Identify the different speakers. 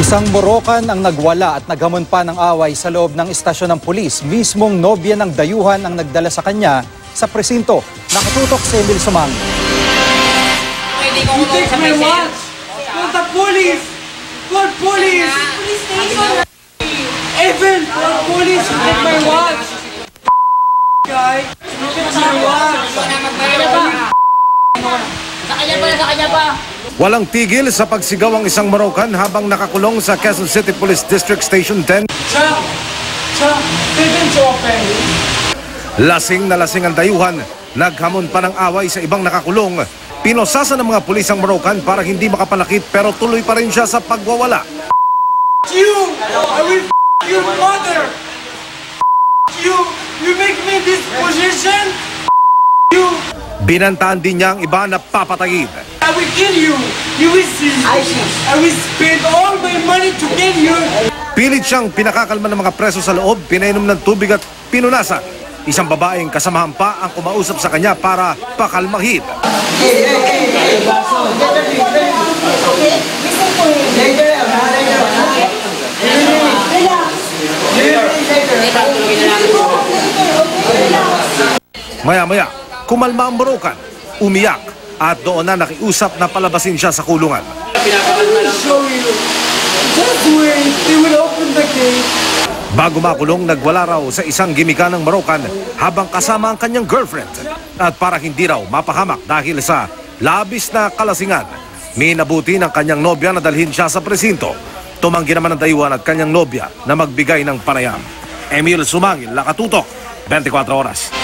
Speaker 1: Isang Morocan ang nagwala at naghamon pa ng away sa loob ng istasyon ng pulis. Mismong nobya ng dayuhan ang nagdala sa kanya sa presinto. Nakatutok si Emil Sumang.
Speaker 2: You take my watch! Call the police! Call police! Police station! Evan! Call police! You take my watch! Guy! You take my watch!
Speaker 3: Sa kanya pa!
Speaker 4: Walang tigil sa pagsigaw ang isang Morocan habang nakakulong sa Quezon City Police District Station 10. Lasing na lasing ang dayuhan, naghamon pa ng away sa ibang nakakulong. Pinosasa ng mga pulis ang Morocan para hindi makapalakit pero tuloy pa rin siya sa pagwawala.
Speaker 2: You! I will your mother! You! You make me this position! You!
Speaker 4: Binantaan din niya ang iba na papatayin.
Speaker 2: I will kill you! You will see! I will spend all my money to kill you!
Speaker 4: Pilit siyang pinakakalma ng mga preso sa loob, pinainom ng tubig at pinunasan. Isang babaeng kasamahan pa ang kumausap sa kanya para pakalmahin. Maya-maya, kumalma ang Morocan, umiyak at doon na nakiusap na palabasin siya sa kulungan. Bago makulong, nagwala raw sa isang gimikan ng Morocan habang kasama ang kanyang girlfriend. At para hindi raw mapahamak dahil sa labis na kalasingan, minabuti ng kanyang nobya na dalhin siya sa presinto. Tumanggi naman ng dayuhan at kanyang nobya na magbigay ng panayam. Emil Sumangil, Nakatutok, 24 Oras.